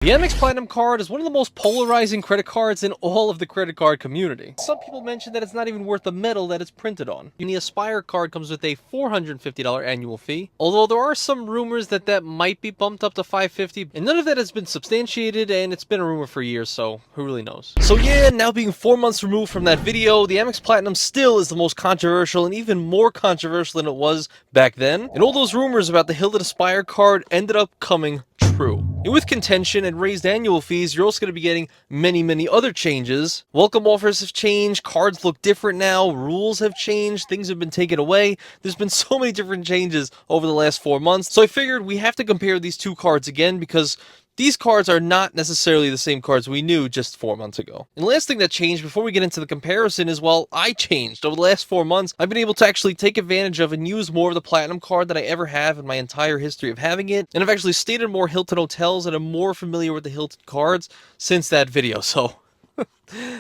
The Amex Platinum card is one of the most polarizing credit cards in all of the credit card community. Some people mention that it's not even worth the metal that it's printed on. And the Aspire card comes with a $450 annual fee, although there are some rumors that that might be bumped up to $550, and none of that has been substantiated, and it's been a rumor for years, so who really knows? So yeah, now being 4 months removed from that video, the Amex Platinum still is the most controversial and even more controversial than it was back then, and all those rumors about the Hilton Aspire card ended up coming true. And with contention and raised annual fees, you're also going to be getting many other changes. Welcome offers have changed, cards look different now, rules have changed, things have been taken away. There's been so many different changes over the last 4 months. So I figured we have to compare these two cards again because these cards are not necessarily the same cards we knew just 4 months ago. And the last thing that changed before we get into the comparison is, well, I changed. Over the last 4 months, I've been able to actually take advantage of and use more of the Platinum card than I ever have in my entire history of having it. And I've actually stayed in more Hilton hotels and I'm more familiar with the Hilton cards since that video. So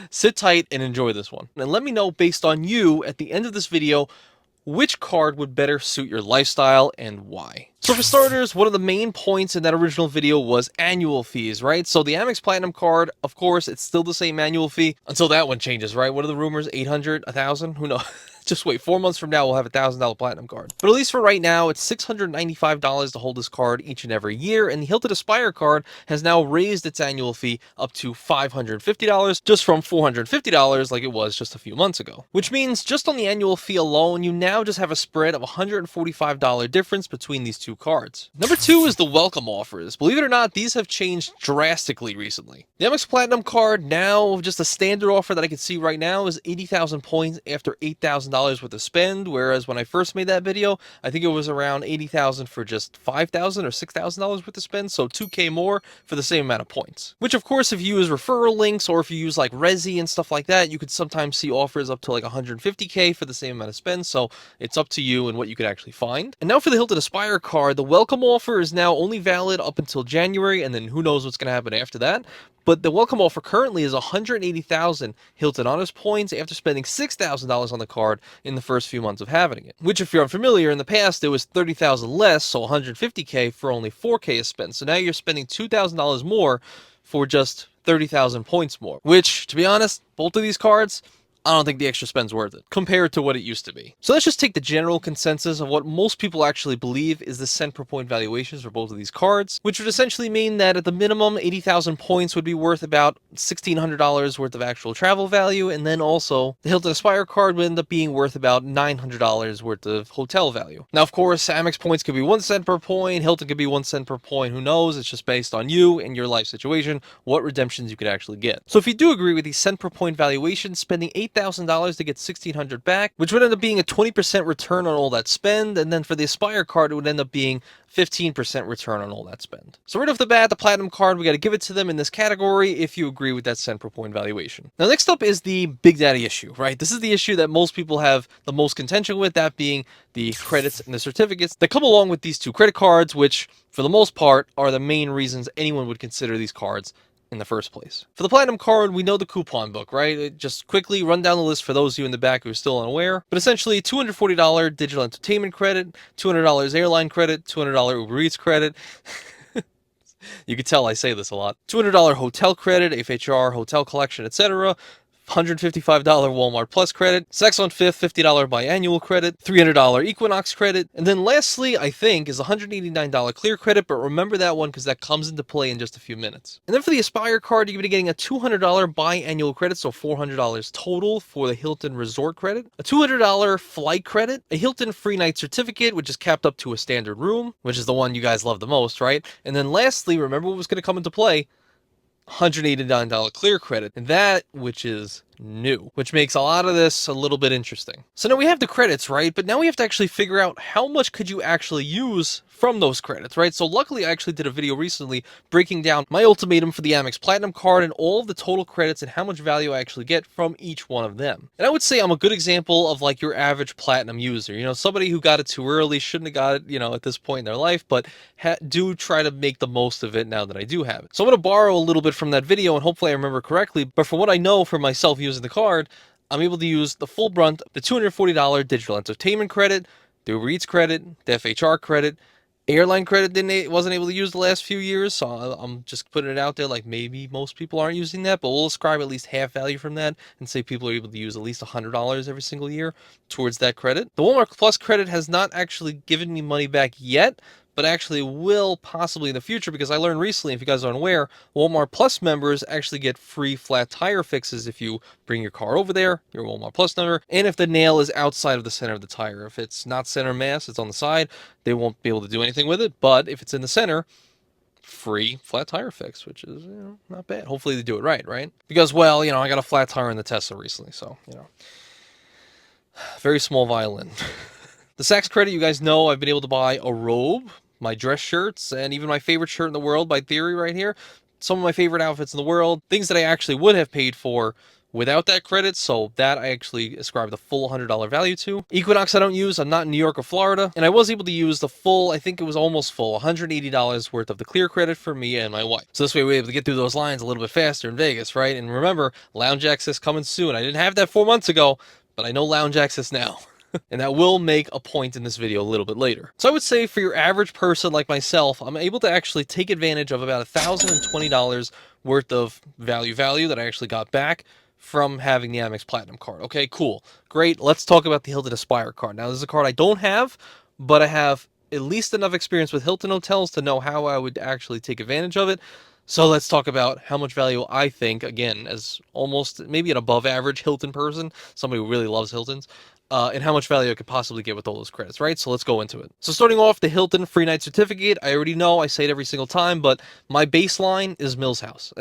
sit tight and enjoy this one. And let me know, based on you, at the end of this video, which card would better suit your lifestyle and why. So for starters, one of the main points in that original video was annual fees, right? So the Amex Platinum card, of course, it's still the same annual fee until that one changes, right? What are the rumors? 800, 1,000? Who knows? Just wait, 4 months from now, we'll have a $1,000 Platinum card. But at least for right now, it's $695 to hold this card each and every year, and the Hilton Aspire card has now raised its annual fee up to $550, just from $450 like it was just a few months ago. Which means just on the annual fee alone, you now just have a spread of $145 difference between these two cards. Number two is the welcome offers. Believe it or not, these have changed drastically recently. The Amex Platinum card now, just a standard offer that I can see right now is 80,000 points after $8,000 worth of spend, whereas when I first made that video, I think it was around 80,000 for just $5,000 or $6,000 worth of spend, so 2K more for the same amount of points. Which of course, if you use referral links or if you use like Resi and stuff like that, you could sometimes see offers up to like 150K for the same amount of spend, so it's up to you and what you could actually find. And now for the Hilton Aspire card, the welcome offer is now only valid up until January, and then who knows what's going to happen after that. But the welcome offer currently is 180,000 Hilton Honors points after spending $6,000 on the card in the first few months of having it. Which, if you're unfamiliar, in the past it was 30,000 less, so 150K for only 4K is spent. So now you're spending $2,000 more for just 30,000 points more. Which, to be honest, both of these cards, I don't think the extra spend's worth it, compared to what it used to be. So let's just take the general consensus of what most people actually believe is the cent per point valuations for both of these cards, which would essentially mean that at the minimum, 80,000 points would be worth about $1,600 worth of actual travel value, and then also the Hilton Aspire card would end up being worth about $900 worth of hotel value. Now, of course, Amex points could be 1 cent per point, Hilton could be 1 cent per point, who knows? It's just based on you and your life situation, what redemptions you could actually get. So if you do agree with these cent per point valuations, spending $8,000 to get $1,600 back, which would end up being a 20% return on all that spend, and then for the Aspire card, it would end up being 15% return on all that spend. So right off the bat, the Platinum card, we got to give it to them in this category if you agree with that cent per point valuation. Now, next up is the Big Daddy issue, right? This is the issue that most people have the most contention with, that being the credits and the certificates that come along with these two credit cards, which, for the most part, are the main reasons anyone would consider these cards in the first place. For the Platinum card, we know the coupon book, right? Just quickly run down the list for those of you in the back who are still unaware. But essentially, $240 digital entertainment credit, $200 airline credit, $200 Uber Eats credit. You can tell I say this a lot. $200 hotel credit, FHR Hotel Collection, etc. $155 Walmart Plus credit, Sex on Fifth $50 biannual credit, $300 Equinox credit, and then lastly, I think, is $189 Clear credit, but remember that one because that comes into play in just a few minutes. And then for the Aspire card, you're going to be getting a $200 biannual credit, so $400 total for the Hilton Resort credit, a $200 flight credit, a Hilton free night certificate, which is capped up to a standard room, which is the one you guys love the most, right? And then lastly, remember what was going to come into play? $189 Clear credit, and that which is new, which makes a lot of this a little bit interesting. So now we have the credits, right? But now we have to actually figure out how much could you actually use from those credits, right? So luckily, I actually did a video recently breaking down my ultimatum for the Amex Platinum card and all of the total credits and how much value I actually get from each one of them. And I would say I'm a good example of like your average Platinum user, you know, somebody who got it too early, shouldn't have got it, you know, at this point in their life, but do try to make the most of it now that I do have it. So I'm going to borrow a little bit from that video and hopefully I remember correctly, but for what I know for myself using the card, I'm able to use the full brunt, the $240 digital entertainment credit, the Uber Eats credit, the FHR credit, Airline credit wasn't able to use the last few years, so I'm just putting it out there like maybe most people aren't using that, but we'll ascribe at least half value from that and say people are able to use at least $100 every single year towards that credit. The Walmart Plus credit has not actually given me money back yet, but actually will possibly in the future, because I learned recently, if you guys aren't aware, Walmart Plus members actually get free flat tire fixes if you bring your car over there, your Walmart Plus member, and if the nail is outside of the center of the tire. If it's not center mass, it's on the side, they won't be able to do anything with it, but if it's in the center, free flat tire fix, which is, not bad. Hopefully they do it right? Because, well, I got a flat tire in the Tesla recently, so, very small violin. The Saks credit, you guys know I've been able to buy a robe, my dress shirts, and even my favorite shirt in the world by Theory right here. Some of my favorite outfits in the world, things that I actually would have paid for without that credit, so that I actually ascribed the full $100 value to. Equinox I don't use, I'm not in New York or Florida, and I was able to use the full, I think it was almost full, $180 worth of the clear credit for me and my wife. So this way we were able to get through those lines a little bit faster in Vegas, right? And remember, lounge access coming soon. I didn't have that 4 months ago, but I know lounge access now. And that will make a point in this video a little bit later. So I would say for your average person like myself, I'm able to actually take advantage of about $1,020 worth of value that I actually got back from having the Amex Platinum card. Okay, cool. Great. Let's talk about the Hilton Aspire card. Now, this is a card I don't have, but I have at least enough experience with Hilton hotels to know how I would actually take advantage of it. So let's talk about how much value I think, again, as almost maybe an above average Hilton person, somebody who really loves Hiltons, and how much value I could possibly get with all those credits, right? So let's go into it. So starting off, the Hilton free night certificate, I already know, I say it every single time, but my baseline is Mills House.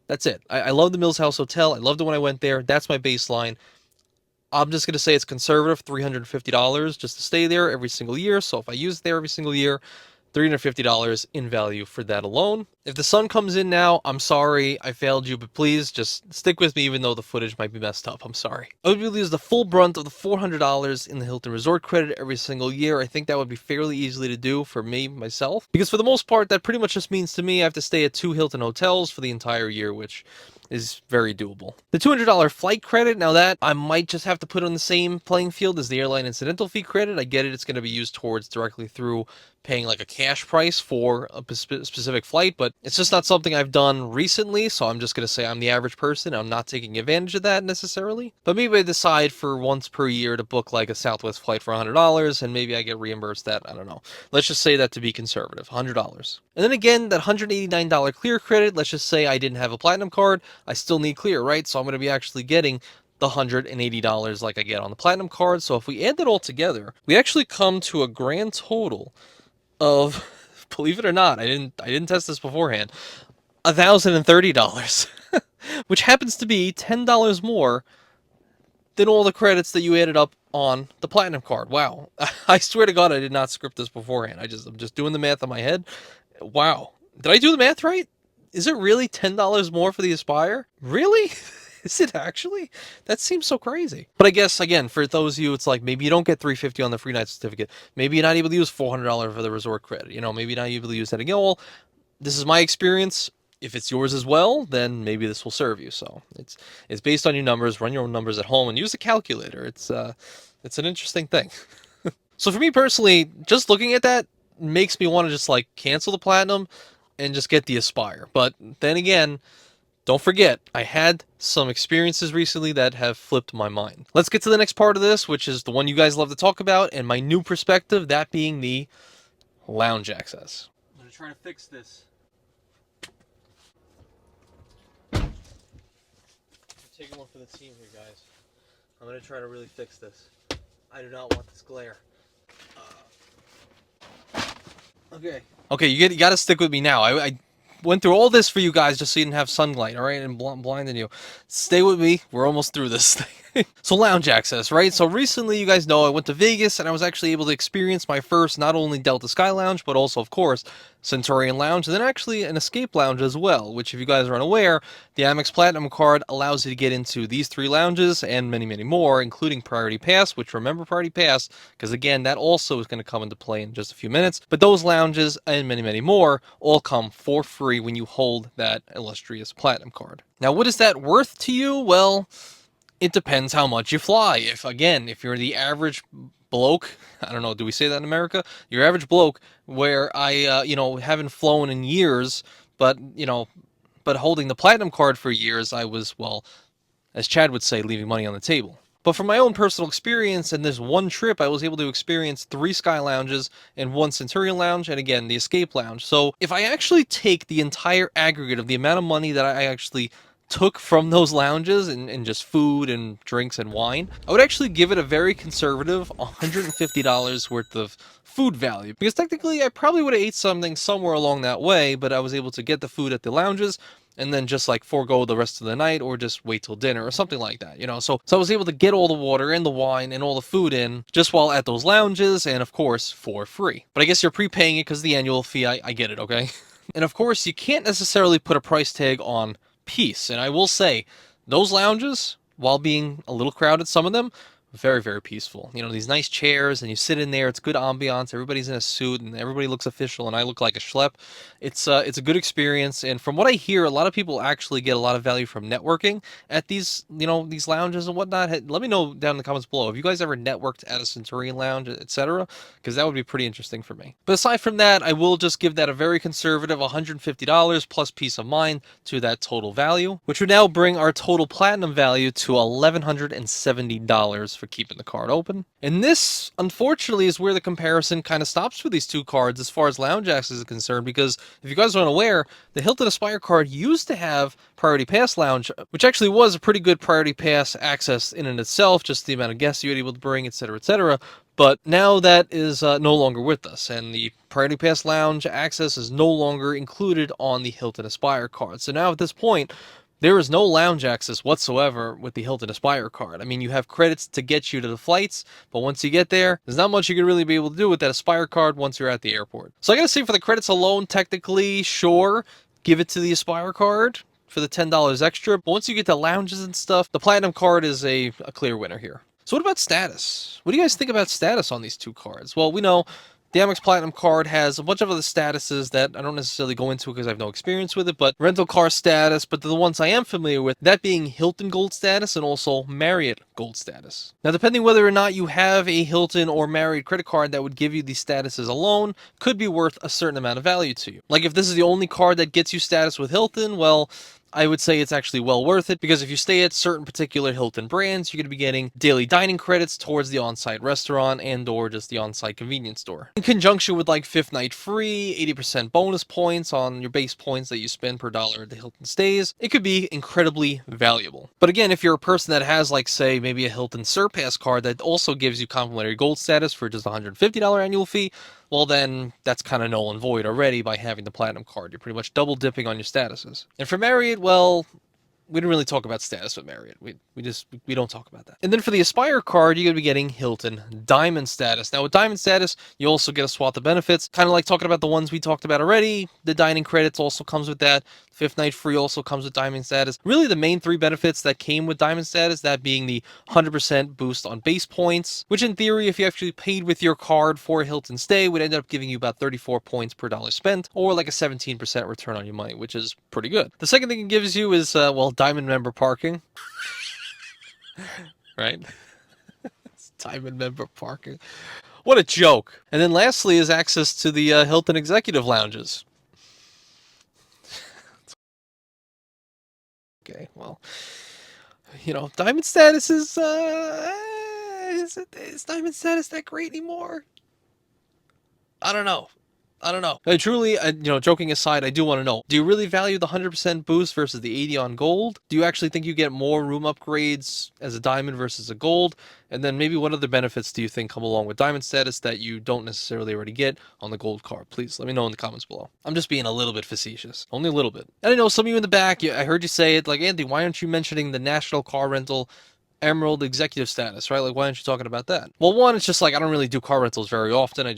That's it. I love the Mills House Hotel. I loved it when I went there. That's my baseline. I'm just going to say it's conservative, $350 just to stay there every single year. So if I use it there every single year, $350 in value for that alone. If the sun comes in now, I'm sorry, I failed you, but please just stick with me even though the footage might be messed up. I'm sorry. I would use the full brunt of the $400 in the Hilton Resort credit every single year. I think that would be fairly easily to do for me, myself, because for the most part, that pretty much just means to me I have to stay at 2 Hilton hotels for the entire year, which is very doable. The $200 flight credit, now that I might just have to put on the same playing field as the Airline Incidental Fee credit. I get it, it's going to be used towards directly through paying like a cash price for a specific flight, but it's just not something I've done recently, so I'm just going to say I'm the average person. I'm not taking advantage of that necessarily. But maybe I decide for once per year to book like a Southwest flight for $100, and maybe I get reimbursed that, I don't know. Let's just say that to be conservative, $100. And then again, that $189 clear credit, let's just say I didn't have a Platinum card, I still need clear, right? So I'm going to be actually getting the $180 like I get on the Platinum card. So if we add that all together, we actually come to a grand total of, believe it or not, I didn't test this beforehand, $1,030, which happens to be $10 more than all the credits that you added up on the Platinum card. Wow. I swear to God, I did not script this beforehand. I'm just doing the math in my head. Wow. Did I do the math right? Is it really $10 more for the Aspire? Really? Is it actually? That seems so crazy. But I guess, again, for those of you, it's like maybe you don't get $350 on the free night certificate. Maybe you're not able to use $400 for the resort credit. Maybe you're not able to use that again. Well, this is my experience. If it's yours as well, then maybe this will serve you. So it's based on your numbers. Run your own numbers at home and use a calculator. It's an interesting thing. So for me personally, just looking at that makes me want to just like cancel the Platinum and just get the Aspire. But then again, don't forget, I had some experiences recently that have flipped my mind. Let's get to the next part of this, which is the one you guys love to talk about, and my new perspective, that being the lounge access. I'm going to try to fix this. I'm taking one for the team here, guys. I'm going to try to really fix this. I do not want this glare. Okay, you got to stick with me now. I went through all this for you guys just so you didn't have sunlight, all right, and blinding you. Stay with me. We're almost through this thing. So lounge access, right? So recently, you guys know I went to Vegas and I was actually able to experience my first not only Delta Sky Lounge, but also, of course, Centurion Lounge, and then actually an Escape Lounge as well, which if you guys are unaware, the Amex Platinum card allows you to get into these 3 lounges and many, many more, including Priority Pass, which remember Priority Pass, because again, that also is going to come into play in just a few minutes. But those lounges and many, many more all come for free when you hold that illustrious Platinum card. Now, what is that worth to you? Well, it depends how much you fly. If you're the average bloke, I don't know, do we say that in America? Your average bloke, where I, haven't flown in years, but, but holding the Platinum card for years, I was, well, as Chad would say, leaving money on the table. But from my own personal experience, in this one trip, I was able to experience 3 Sky Lounges and 1 Centurion Lounge, and again, the Escape Lounge. So if I actually take the entire aggregate of the amount of money that I actually took from those lounges and just food and drinks and wine, I would actually give it a very conservative $150 worth of food value. Because technically, I probably would have ate something somewhere along that way, but I was able to get the food at the lounges, and then just like forego the rest of the night or just wait till dinner or something like that, So I was able to get all the water and the wine and all the food in just while at those lounges, and of course for free. But I guess you're prepaying it because the annual fee, I get it, okay? And of course, you can't necessarily put a price tag on peace. And I will say, those lounges, while being a little crowded, some of them, very, very peaceful. These nice chairs, and you sit in there, it's good ambiance, everybody's in a suit, and everybody looks official, and I look like a schlep. It's a good experience, and from what I hear, a lot of people actually get a lot of value from networking at these, these lounges and whatnot. Let me know down in the comments below. Have you guys ever networked at a Centurion Lounge, etc.? Because that would be pretty interesting for me. But aside from that, I will just give that a very conservative $150 plus peace of mind to that total value, which would now bring our total Platinum value to $1,170 for keeping the card open. And this, unfortunately, is where the comparison kind of stops for these two cards as far as lounge access is concerned, because if you guys aren't aware, the Hilton Aspire card used to have Priority Pass Lounge, which actually was a pretty good Priority Pass access in and itself, just the amount of guests you were able to bring, etc., etc. But now that is no longer with us, and the Priority Pass Lounge access is no longer included on the Hilton Aspire card. So now at this point, there is no lounge access whatsoever with the Hilton Aspire card. I mean, you have credits to get you to the flights, but once you get there, there's not much you can really be able to do with that Aspire card once you're at the airport. So I gotta say, for the credits alone, technically, sure, give it to the Aspire card for the $10 extra. But once you get to lounges and stuff, the Platinum card is a clear winner here. So what about status? What do you guys think about status on these two cards? Well, we know the Amex Platinum card has a bunch of other statuses that I don't necessarily go into because I have no experience with it, but rental car status, but the ones I am familiar with, that being Hilton Gold status and also Marriott Gold status. Now, depending whether or not you have a Hilton or Marriott credit card that would give you these statuses alone, could be worth a certain amount of value to you. Like if this is the only card that gets you status with Hilton, well, I would say it's actually well worth it, because if you stay at certain particular Hilton brands, you're going to be getting daily dining credits towards the on-site restaurant and or just the on-site convenience store. In conjunction with like 5th night free, 80% bonus points on your base points that you spend per dollar at the Hilton stays, it could be incredibly valuable. But again, if you're a person that has like, say, maybe a Hilton Surpass card that also gives you complimentary gold status for just a $150 annual fee, well then that's kind of null and void already by having the Platinum card. You're pretty much double dipping on your statuses. And for Marriott, well, we didn't really talk about status with Marriott. We don't talk about that. And then for the Aspire card, you're going to be getting Hilton Diamond status. Now with Diamond status, you also get a swath of benefits. Kind of like talking about the ones we talked about already. The dining credits also comes with that. 5th night free also comes with Diamond status. Really the main 3 benefits that came with Diamond status, that being the 100% boost on base points, which in theory, if you actually paid with your card for a Hilton stay, would end up giving you about 34 points per dollar spent, or like a 17% return on your money, which is pretty good. The second thing it gives you is, well, Diamond member parking. Right? It's Diamond member parking. What a joke. And then lastly is access to the Hilton executive lounges. Okay, well, Diamond status is Diamond status that great anymore? I don't know. And truly, joking aside, I do want to know, do you really value the 100% boost versus the 80 on gold? Do you actually think you get more room upgrades as a Diamond versus a gold? And then maybe what other benefits do you think come along with Diamond status that you don't necessarily already get on the gold card? Please let me know in the comments below. I'm just being a little bit facetious. Only a little bit. And I know some of you in the back, I heard you say it, like, Andy, why aren't you mentioning the National Car Rental Emerald executive status, right? Like, why aren't you talking about that? Well, one, it's just like I don't really do car rentals very often. I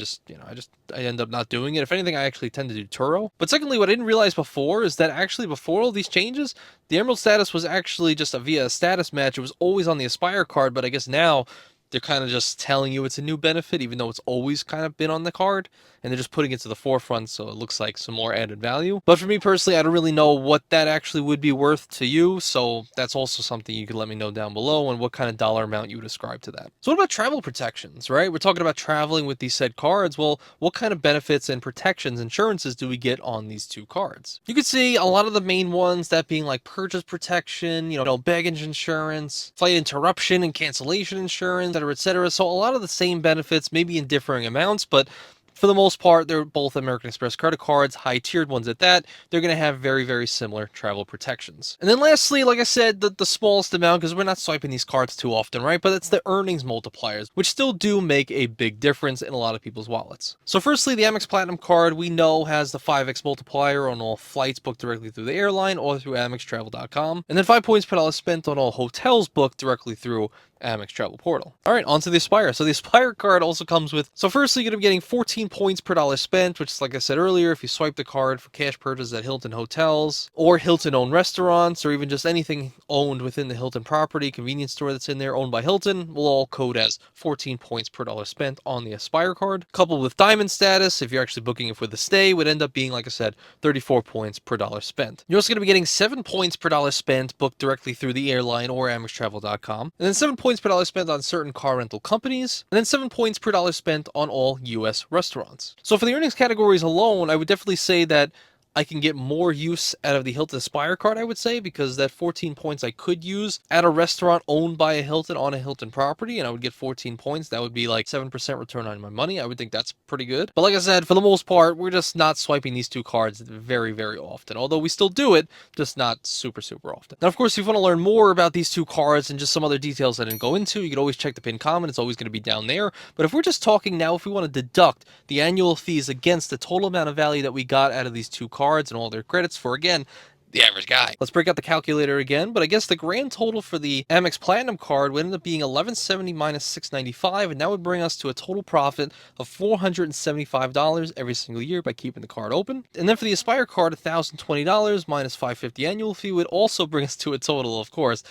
end up not doing it. If anything, I actually tend to do Turo. But secondly, what I didn't realize before is that actually before all these changes, the Emerald status was actually just via a status match. It was always on the Aspire card, but I guess now they're kind of just telling you it's a new benefit, even though it's always kind of been on the card. and they're just putting it to the forefront so it looks like some more added value. But for me personally, I don't really know what that actually would be worth to you, so that's also something you could let me know down below and what kind of dollar amount you would ascribe to that. So what about travel protections, right? We're talking about traveling with these said cards. Well, what kind of benefits and protections, insurances do we get on these two cards? You could see a lot of the main ones, that being like purchase protection, baggage insurance, flight interruption and cancellation insurance, etc., etc. So a lot of the same benefits, maybe in differing amounts, but for the most part, they're both American Express credit cards, high-tiered ones at that. They're going to have very, very similar travel protections. And then lastly, like I said, the smallest amount, because we're not swiping these cards too often, right? But it's the earnings multipliers, which still do make a big difference in a lot of people's wallets. So firstly, the Amex Platinum card, we know, has the 5x multiplier on all flights booked directly through the airline or through AmexTravel.com. And then 5 points per dollar spent on all hotels booked directly through Amex Travel Portal. All right, on to the Aspire. So the Aspire card also comes with, so firstly, you're going to be getting 14 points per dollar spent, which is, like I said earlier, if you swipe the card for cash purchases at Hilton hotels or Hilton-owned restaurants, or even just anything owned within the Hilton property, convenience store that's in there owned by Hilton, will all code as 14 points per dollar spent on the Aspire card. Coupled with diamond status, if you're actually booking it for the stay, would end up being, like I said, 34 points per dollar spent. You're also going to be getting 7 points per dollar spent booked directly through the airline or AmexTravel.com, and then 7 points per dollar spent on certain car rental companies, and then 7 points per dollar spent on all US restaurants. So for the earnings categories alone, I would definitely say that I can get more use out of the Hilton Aspire card, I would say, because that 14 points I could use at a restaurant owned by a Hilton on a Hilton property, and I would get 14 points. That would be like 7% return on my money. I would think that's pretty good. But like I said, for the most part, we're just not swiping these two cards very, very often. Although we still do it, just not super, super often. Now, of course, if you want to learn more about these two cards and just some other details I didn't go into, you could always check the pinned comment. It's always going to be down there. But if we're just talking now, if we want to deduct the annual fees against the total amount of value that we got out of these two cards and all their credits for, again, the average guy. Let's break out the calculator again, but I guess the grand total for the Amex Platinum card would end up being $1,170 minus $695, and that would bring us to a total profit of $475 every single year by keeping the card open. And then for the Aspire card, $1,020 minus $550 annual fee would also bring us to a total, of course,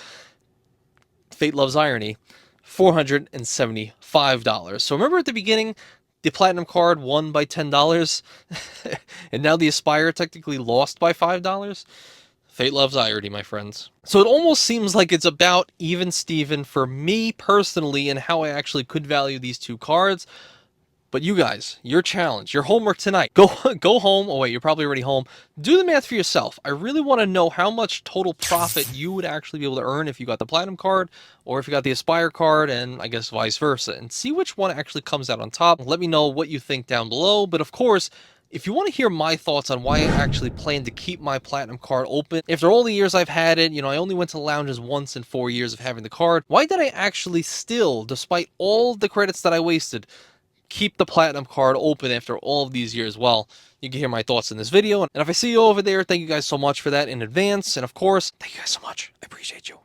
fate loves irony, $475. So remember at the beginning, the Platinum card won by $10, and now the Aspire technically lost by $5? Fate loves irony, my friends. So it almost seems like it's about even Steven for me personally and how I actually could value these two cards. But you guys, your challenge, your homework tonight, go home. Oh wait, you're probably already home. Do the math for yourself. I really want to know how much total profit you would actually be able to earn if you got the Platinum card or if you got the Aspire card, and I guess vice versa, and see which one actually comes out on top. Let me know what you think down below. But of course, if you want to hear my thoughts on why I actually plan to keep my Platinum card open, after all the years I've had it, I only went to lounges once in 4 years of having the card. Why did I actually still, despite all the credits that I wasted, keep the Platinum card open after all of these years? Well, you can hear my thoughts in this video. And if I see you over there, thank you guys so much for that in advance. And of course, thank you guys so much. I appreciate you.